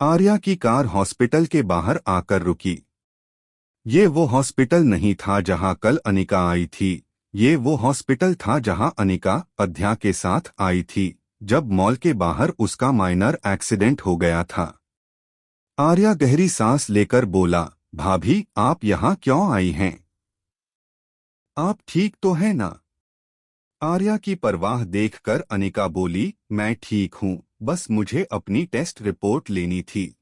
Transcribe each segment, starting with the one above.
आर्या की car hospital के बाहर आकर रुकी। ये वो हॉस्पिटल नहीं था जहां कल अनिका आई थी। ये वो हॉस्पिटल था जहां अनिका अध्या के साथ आई थी जब मॉल के बाहर उसका माइनर एक्सीडेंट हो गया था। आर्या गहरी सांस लेकर बोला, भाभी आप यहाँ क्यों आई हैं? आप ठीक तो हैं ना? आर्या की परवाह देखकर अनिका बोली, मैं ठीक हूँ, बस मुझे अपनी टेस्ट रिपोर्ट लेनी थी।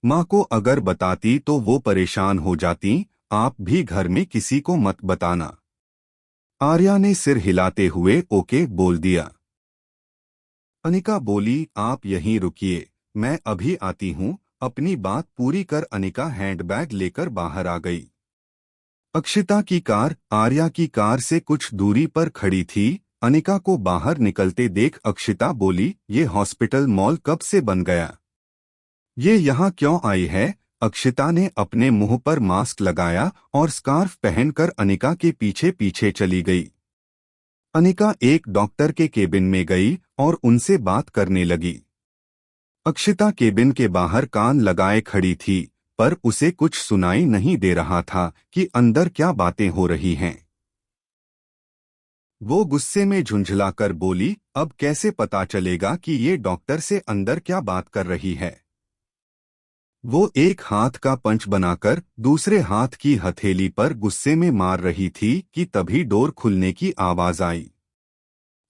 माँ को अगर बताती तो वो परेशान हो जाती। आप भी घर में किसी को मत बताना। आर्या ने सिर हिलाते हुए ओके बोल दिया। अनिका बोली, आप यहीं रुकिए, मैं अभी आती हूँ। अपनी बात पूरी कर अनिका हैंडबैग लेकर बाहर आ गई। अक्षिता की कार आर्या की कार से कुछ दूरी पर खड़ी थी। अनिका को बाहर निकलते देख अक्षिता बोली, ये हॉस्पिटल मॉल कब से बन गया? ये यहाँ क्यों आई है? अक्षिता ने अपने मुंह पर मास्क लगाया और स्कार्फ पहनकर अनिका के पीछे पीछे चली गई। अनिका एक डॉक्टर के केबिन में गई और उनसे बात करने लगी। अक्षिता केबिन के बाहर कान लगाए खड़ी थी, पर उसे कुछ सुनाई नहीं दे रहा था कि अंदर क्या बातें हो रही हैं। वो गुस्से में झुंझलाकर बोली, अब कैसे पता चलेगा कि ये डॉक्टर से अंदर क्या बात कर रही है? वो एक हाथ का पंच बनाकर दूसरे हाथ की हथेली पर गुस्से में मार रही थी कि तभी डोर खुलने की आवाज आई।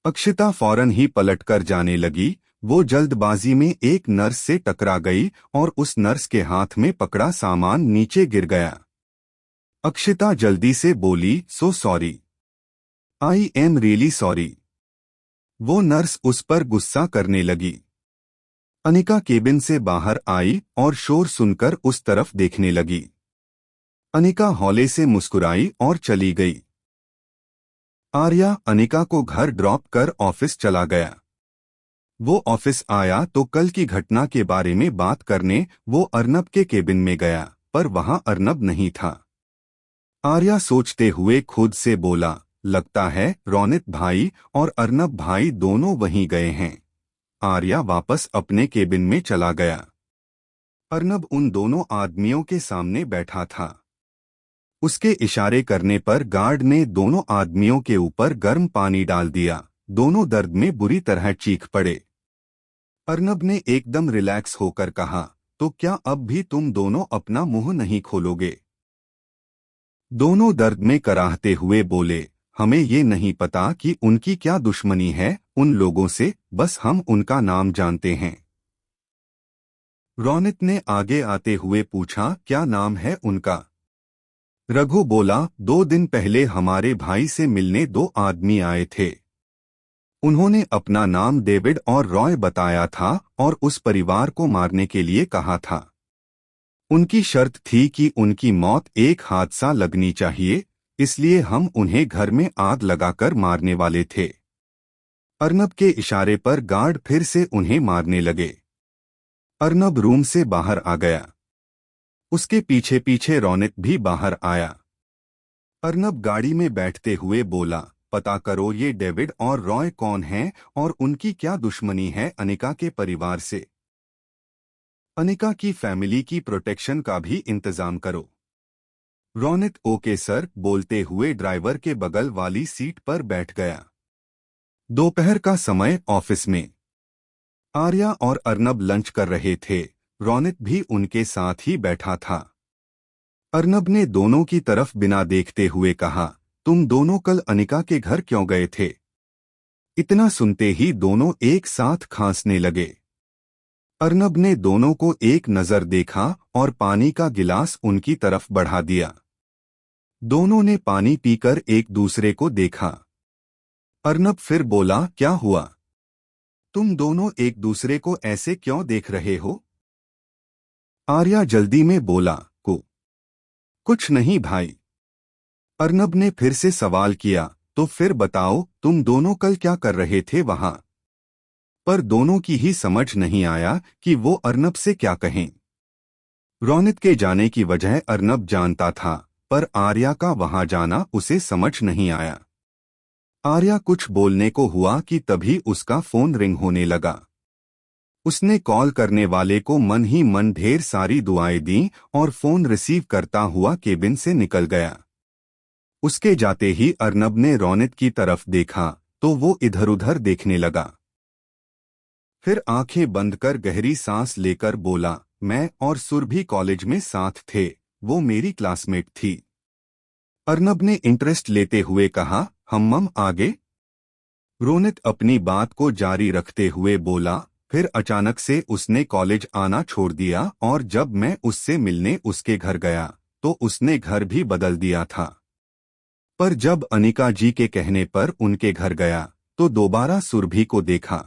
अक्षिता फौरन ही पलटकर जाने लगी। वो जल्दबाजी में एक नर्स से टकरा गई और उस नर्स के हाथ में पकड़ा सामान नीचे गिर गया। अक्षिता जल्दी से बोली, so sorry, I am really sorry. वो नर्स उस पर गुस्सा करने लगी। अनिका केबिन से बाहर आई और शोर सुनकर उस तरफ देखने लगी। अनिका हौले से मुस्कुराई और चली गई। आर्या अनिका को घर ड्रॉप कर ऑफिस चला गया। वो ऑफिस आया तो कल की घटना के बारे में बात करने वो अर्नब के केबिन में गया, पर वहां अर्नब नहीं था। आर्या सोचते हुए खुद से बोला, लगता है रौनित भाई और अर्नब भाई दोनों वहीं गए हैं। आर्या वापस अपने केबिन में चला गया। अर्नब उन दोनों आदमियों के सामने बैठा था। उसके इशारे करने पर गार्ड ने दोनों आदमियों के ऊपर गर्म पानी डाल दिया। दोनों दर्द में बुरी तरह चीख पड़े। अर्नब ने एकदम रिलैक्स होकर कहा, तो क्या अब भी तुम दोनों अपना मुंह नहीं खोलोगे? दोनों दर्द में कराहते हुए बोले, हमें ये नहीं पता कि उनकी क्या दुश्मनी है उन लोगों से, बस हम उनका नाम जानते हैं। रौनित ने आगे आते हुए पूछा, क्या नाम है उनका? रघु बोला, 2 दिन पहले हमारे भाई से मिलने 2 आदमी आए थे। उन्होंने अपना नाम डेविड और रॉय बताया था और उस परिवार को मारने के लिए कहा था। उनकी शर्त थी कि उनकी मौत एक हादसा लगनी चाहिए, इसलिए हम उन्हें घर में आग लगाकर मारने वाले थे। अर्नब के इशारे पर गार्ड फिर से उन्हें मारने लगे। अर्नब रूम से बाहर आ गया। उसके पीछे पीछे रौनित भी बाहर आया। अर्नब गाड़ी में बैठते हुए बोला, पता करो ये डेविड और रॉय कौन हैं और उनकी क्या दुश्मनी है अनिका के परिवार से। अनिका की फैमिली की प्रोटेक्शन का भी इंतजाम करो। रौनित ओके सर बोलते हुए ड्राइवर के बगल वाली सीट पर बैठ गया। दोपहर का समय ऑफिस में आर्या और अर्नब लंच कर रहे थे। रौनित भी उनके साथ ही बैठा था। अर्नब ने दोनों की तरफ बिना देखते हुए कहा, तुम दोनों कल अनिका के घर क्यों गए थे? इतना सुनते ही दोनों एक साथ खांसने लगे। अर्नब ने दोनों को एक नजर देखा और पानी का गिलास उनकी तरफ बढ़ा दिया। दोनों ने पानी पीकर एक दूसरे को देखा। अर्नब फिर बोला, क्या हुआ? तुम दोनों एक दूसरे को ऐसे क्यों देख रहे हो? आर्या जल्दी में बोला, कुछ नहीं भाई। अर्नब ने फिर से सवाल किया, तो फिर बताओ तुम दोनों कल क्या कर रहे थे वहां? पर दोनों की ही समझ नहीं आया कि वो अर्नब से क्या कहें। रौनित के जाने की वजह अर्नब जानता था, पर आर्या का वहां जाना उसे समझ नहीं आया। आर्या कुछ बोलने को हुआ कि तभी उसका फोन रिंग होने लगा। उसने कॉल करने वाले को मन ही मन ढेर सारी दुआएं दी और फोन रिसीव करता हुआ केबिन से निकल गया। उसके जाते ही अर्नब ने रौनक की तरफ देखा तो वो इधर उधर देखने लगा। फिर आंखें बंद कर गहरी सांस लेकर बोला, मैं और सुरभि कॉलेज में साथ थे, वो मेरी क्लासमेट थी। अर्नब ने इंटरेस्ट लेते हुए कहा, हम आगे? रोनित अपनी बात को जारी रखते हुए बोला, फिर अचानक से उसने कॉलेज आना छोड़ दिया और जब मैं उससे मिलने उसके घर गया तो उसने घर भी बदल दिया था। पर जब अनिका जी के कहने पर उनके घर गया तो दोबारा सुरभि को देखा।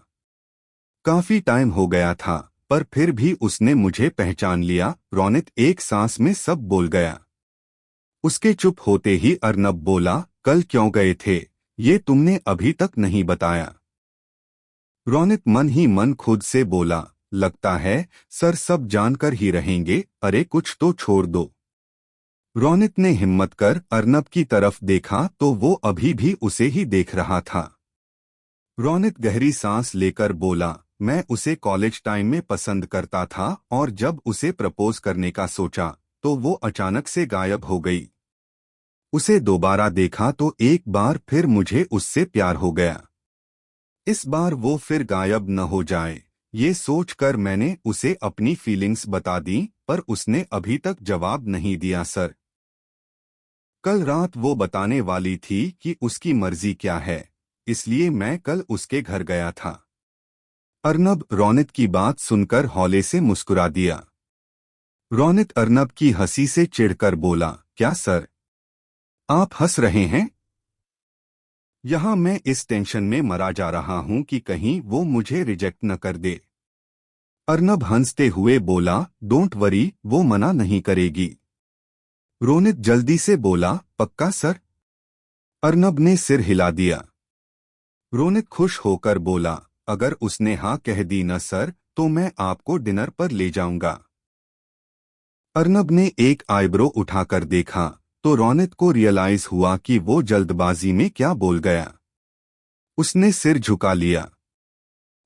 काफी टाइम हो गया था पर फिर भी उसने मुझे पहचान लिया। रोनित एक सांस में सब बोल गया। उसके चुप होते ही अर्नब बोला, कल क्यों गए थे, ये तुमने अभी तक नहीं बताया। रोनित मन ही मन खुद से बोला, लगता है सर सब जानकर ही रहेंगे, अरे कुछ तो छोड़ दो। रोनित ने हिम्मत कर अर्नब की तरफ देखा तो वो अभी भी उसे ही देख रहा था। रोनित गहरी सांस लेकर बोला, मैं उसे कॉलेज टाइम में पसंद करता था और जब उसे प्रपोज करने का सोचा तो वो अचानक से गायब हो गई। उसे दोबारा देखा तो एक बार फिर मुझे उससे प्यार हो गया। इस बार वो फिर गायब न हो जाए, ये सोचकर मैंने उसे अपनी फीलिंग्स बता दी पर उसने अभी तक जवाब नहीं दिया सर। कल रात वो बताने वाली थी कि उसकी मर्जी क्या है, इसलिए मैं कल उसके घर गया था। अर्नब रोनित की बात सुनकर हौले से मुस्कुरा दिया। रोनित अर्नब की हंसी से चिढ़कर बोला, क्या सर आप हंस रहे हैं? यहाँ मैं इस टेंशन में मरा जा रहा हूँ कि कहीं वो मुझे रिजेक्ट न कर दे। अर्नब हंसते हुए बोला, डोंट वरी, वो मना नहीं करेगी। रोनित जल्दी से बोला, पक्का सर? अर्नब ने सिर हिला दिया। रोनित खुश होकर बोला, अगर उसने हाँ कह दी न सर तो मैं आपको डिनर पर ले जाऊंगा। अर्नब ने एक आईब्रो उठाकर देखा तो रोनित को रियलाइज हुआ कि वो जल्दबाजी में क्या बोल गया। उसने सिर झुका लिया।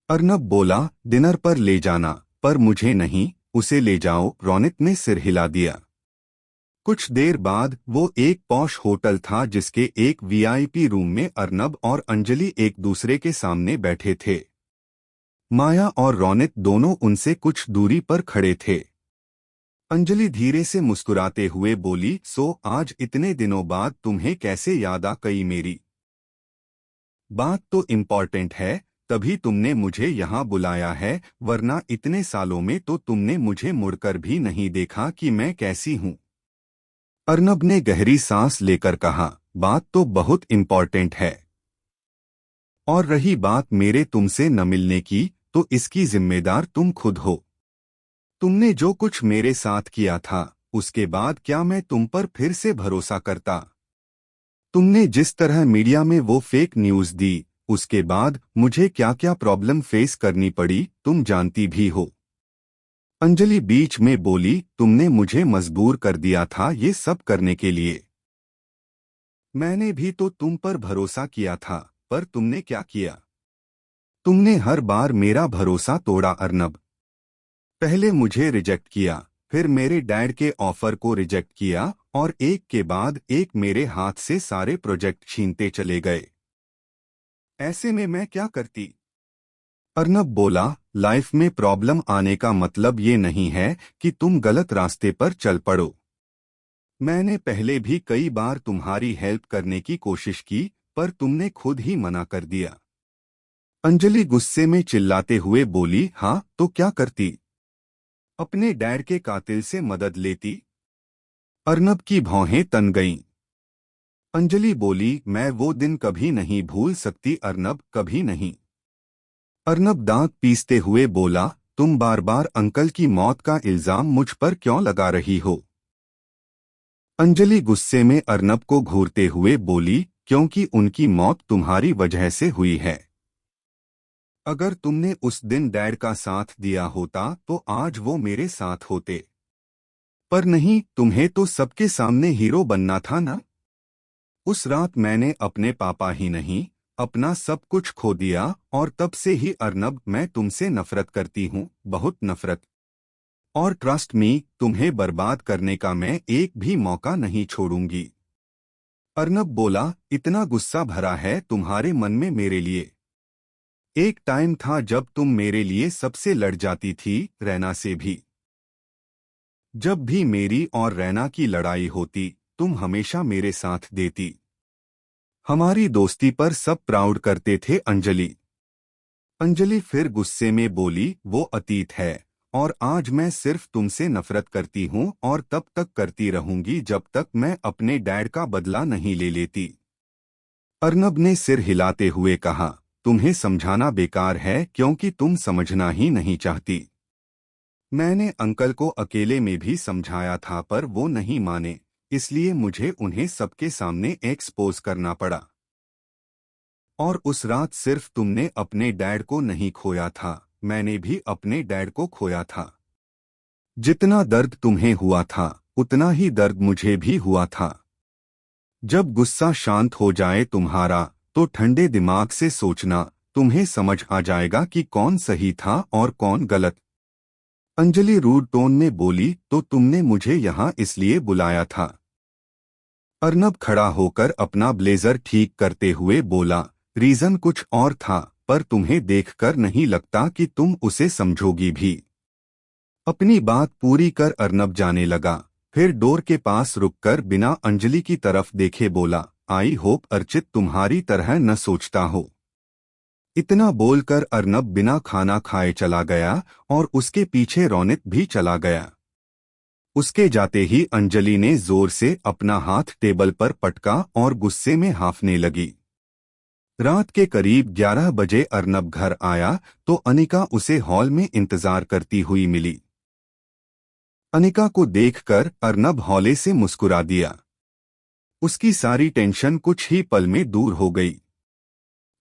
अर्नब बोला, डिनर पर ले जाना, पर मुझे नहीं, उसे ले जाओ। रोनित ने सिर हिला दिया। कुछ देर बाद वो एक पॉश होटल था जिसके एक वीआईपी रूम में अर्नब और अंजलि एक दूसरे के सामने बैठे थे। माया और रोनित दोनों उनसे कुछ दूरी पर खड़े थे। अंजलि धीरे से मुस्कुराते हुए बोली, सो आज इतने दिनों बाद तुम्हें कैसे याद आ गई मेरी? बात तो इम्पोर्टेंट है, तभी तुमने मुझे यहाँ बुलाया है, वरना इतने सालों में तो तुमने मुझे मुड़कर भी नहीं देखा कि मैं कैसी हूँ। अर्नब ने गहरी सांस लेकर कहा, बात तो बहुत इम्पोर्टेंट है। और रही बात मेरे तुमसे न मिलने की, तो इसकी जिम्मेदार तुम खुद हो। तुमने जो कुछ मेरे साथ किया था, उसके बाद क्या मैं तुम पर फिर से भरोसा करता? तुमने जिस तरह मीडिया में वो फेक न्यूज़ दी, उसके बाद मुझे क्या क्या प्रॉब्लम फेस करनी पड़ी, तुम जानती भी हो। अंजलि बीच में बोली, तुमने मुझे मजबूर कर दिया था ये सब करने के लिए। मैंने भी तो तुम पर भरोसा किया था, पर तुमने क्या किया? तुमने हर बार मेरा भरोसा तोड़ा अर्नब। पहले मुझे रिजेक्ट किया, फिर मेरे डैड के ऑफर को रिजेक्ट किया और एक के बाद एक मेरे हाथ से सारे प्रोजेक्ट छीनते चले गए। ऐसे में मैं क्या करती? अर्नब बोला, लाइफ में प्रॉब्लम आने का मतलब ये नहीं है कि तुम गलत रास्ते पर चल पड़ो। मैंने पहले भी कई बार तुम्हारी हेल्प करने की कोशिश की, पर तुमने खुद ही मना कर दिया। अंजलि गुस्से में चिल्लाते हुए बोली, हाँ तो क्या करती? अपने डैड के कातिल से मदद लेती। अर्नब की भौहें तन गईं। अंजलि बोली, मैं वो दिन कभी नहीं भूल सकती अर्नब, कभी नहीं। अर्नब दांत पीसते हुए बोला, तुम बार बार अंकल की मौत का इल्जाम मुझ पर क्यों लगा रही हो? अंजलि गुस्से में अर्नब को घूरते हुए बोली, क्योंकि उनकी मौत तुम्हारी वजह से हुई है। अगर तुमने उस दिन डैड का साथ दिया होता तो आज वो मेरे साथ होते। पर नहीं, तुम्हें तो सबके सामने हीरो बनना था ना। उस रात मैंने अपने पापा ही नहीं, अपना सब कुछ खो दिया और तब से ही अर्नब मैं तुमसे नफरत करती हूँ, बहुत नफरत। और ट्रस्ट मी, तुम्हें बर्बाद करने का मैं एक भी मौका नहीं छोड़ूंगी। अर्नब बोला, इतना गुस्सा भरा है तुम्हारे मन में मेरे लिए? एक टाइम था जब तुम मेरे लिए सबसे लड़ जाती थी, रैना से भी। जब भी मेरी और रैना की लड़ाई होती, तुम हमेशा मेरे साथ देती। हमारी दोस्ती पर सब प्राउड करते थे अंजलि। अंजलि फिर गुस्से में बोली, वो अतीत है और आज मैं सिर्फ तुमसे नफरत करती हूँ और तब तक करती रहूंगी जब तक मैं अपने डैड का बदला नहीं ले लेती। अर्नब ने सिर हिलाते हुए कहा, तुम्हें समझाना बेकार है क्योंकि तुम समझना ही नहीं चाहती। मैंने अंकल को अकेले में भी समझाया था पर वो नहीं माने, इसलिए मुझे उन्हें सबके सामने एक्सपोज करना पड़ा। और उस रात सिर्फ तुमने अपने डैड को नहीं खोया था, मैंने भी अपने डैड को खोया था। जितना दर्द तुम्हें हुआ था उतना ही दर्द मुझे भी हुआ था। जब गुस्सा शांत हो जाए तुम्हारा, तो ठंडे दिमाग से सोचना, तुम्हें समझ आ जाएगा कि कौन सही था और कौन गलत। अंजलि रूड टोन में बोली, तो तुमने मुझे यहाँ इसलिए बुलाया था? अर्नब खड़ा होकर अपना ब्लेजर ठीक करते हुए बोला, रीजन कुछ और था, पर तुम्हें देखकर नहीं लगता कि तुम उसे समझोगी भी। अपनी बात पूरी कर अर्नब जाने लगा, फिर डोर के पास रुककर बिना अंजलि की तरफ देखे बोला, आई होप अर्चित तुम्हारी तरह न सोचता हो। इतना बोलकर अर्नब बिना खाना खाए चला गया और उसके पीछे रौनित भी चला गया। उसके जाते ही अंजलि ने जोर से अपना हाथ टेबल पर पटका और गुस्से में हांफने लगी। रात के करीब 11 बजे अर्नब घर आया तो अनिका उसे हॉल में इंतजार करती हुई मिली। अनिका को देखकर अर्नब हौले से मुस्कुरा दिया। उसकी सारी टेंशन कुछ ही पल में दूर हो गई।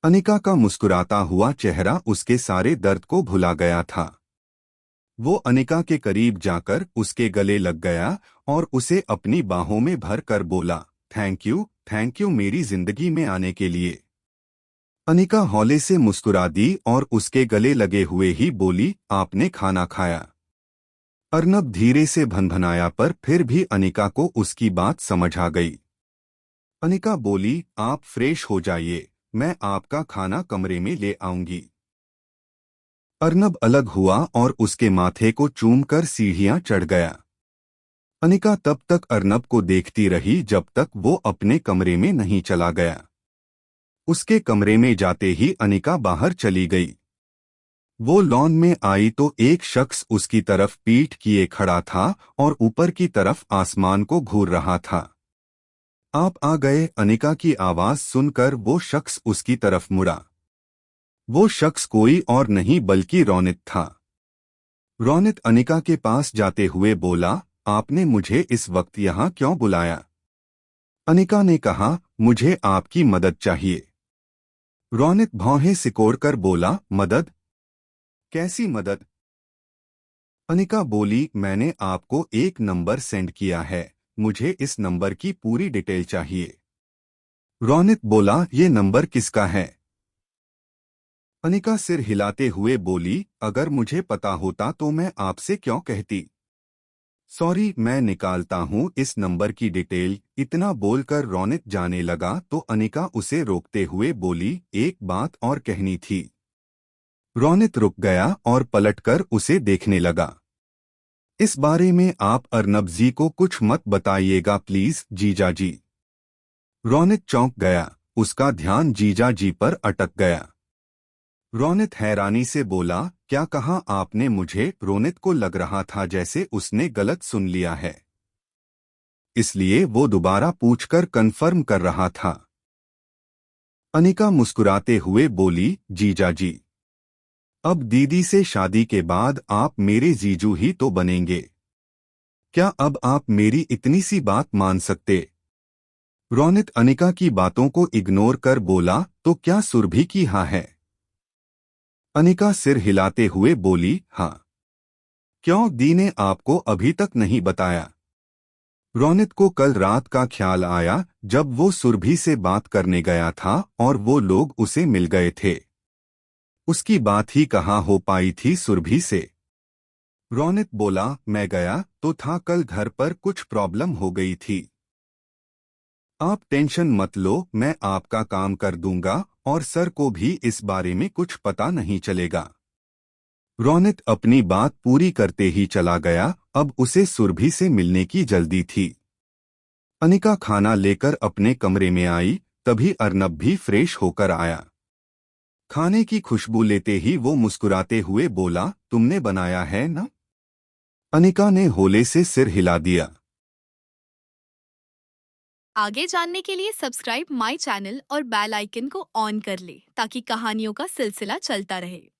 अनिका का मुस्कुराता हुआ चेहरा उसके सारे दर्द को भुला गया था। वो अनिका के करीब जाकर उसके गले लग गया और उसे अपनी बाहों में भर कर बोला, थैंक यू मेरी जिंदगी में आने के लिए। अनिका हौले से मुस्कुरा दी और उसके गले लगे हुए ही बोली, आपने खाना खाया? अर्नब धीरे से भनभनाया पर फिर भी अनिका को उसकी बात समझ आ गई। अनिका बोली, आप फ्रेश हो जाइए, मैं आपका खाना कमरे में ले आऊंगी। अर्नब अलग हुआ और उसके माथे को चूमकर सीढ़ियां चढ़ गया। अनिका तब तक अर्नब को देखती रही जब तक वो अपने कमरे में नहीं चला गया। उसके कमरे में जाते ही अनिका बाहर चली गई। वो लॉन में आई तो एक शख्स उसकी तरफ पीठ किए खड़ा था और ऊपर की तरफ आसमान को घूर रहा था। आप आ गए, अनिका की आवाज सुनकर वो शख्स उसकी तरफ मुड़ा। वो शख्स कोई और नहीं बल्कि रौनित था। रौनित अनिका के पास जाते हुए बोला, आपने मुझे इस वक्त यहाँ क्यों बुलाया? अनिका ने कहा, मुझे आपकी मदद चाहिए। रौनित भौहें सिकोड़कर बोला, मदद? कैसी मदद? अनिका बोली, मैंने आपको एक नंबर सेंड किया है, मुझे इस नंबर की पूरी डिटेल चाहिए। रौनित बोला, ये नंबर किसका है? अनिका सिर हिलाते हुए बोली, अगर मुझे पता होता तो मैं आपसे क्यों कहती। सॉरी, मैं निकालता हूँ इस नंबर की डिटेल। इतना बोलकर रौनित जाने लगा तो अनिका उसे रोकते हुए बोली, एक बात और कहनी थी। रौनित रुक गया और पलटकर उसे देखने लगा। इस बारे में आप अर्नब जी को कुछ मत बताइएगा प्लीज, जीजा जी। रौनित चौंक गया, उसका ध्यान जीजा जी पर अटक गया। रौनित हैरानी से बोला, क्या कहा आपने मुझे? रौनित को लग रहा था जैसे उसने गलत सुन लिया है, इसलिए वो दोबारा पूछकर कंफर्म कर रहा था। अनिका मुस्कुराते हुए बोली, जीजा जी, अब दीदी से शादी के बाद आप मेरे जीजू ही तो बनेंगे। क्या अब आप मेरी इतनी सी बात मान सकते? रौनित अनिका की बातों को इग्नोर कर बोला, तो क्या सुरभि की हाँ है? अनिका सिर हिलाते हुए बोली, हाँ। क्यों, दी ने आपको अभी तक नहीं बताया? रौनित को कल रात का ख्याल आया जब वो सुरभि से बात करने गया था और वो लोग उसे मिल गए थे। उसकी बात ही कहाँ हो पाई थी सुरभि से। रौनित बोला, मैं गया तो था, कल घर पर कुछ प्रॉब्लम हो गई थी। आप टेंशन मत लो, मैं आपका काम कर दूंगा और सर को भी इस बारे में कुछ पता नहीं चलेगा। रौनित अपनी बात पूरी करते ही चला गया। अब उसे सुरभि से मिलने की जल्दी थी। अनिका खाना लेकर अपने कमरे में आई, तभी अर्नब भी फ्रेश होकर आया। खाने की खुशबू लेते ही वो मुस्कुराते हुए बोला, तुमने बनाया है ना? अनिका ने होले से सिर हिला दिया। आगे जानने के लिए सब्सक्राइब माई चैनल और बेल आइकन को ऑन कर ले ताकि कहानियों का सिलसिला चलता रहे।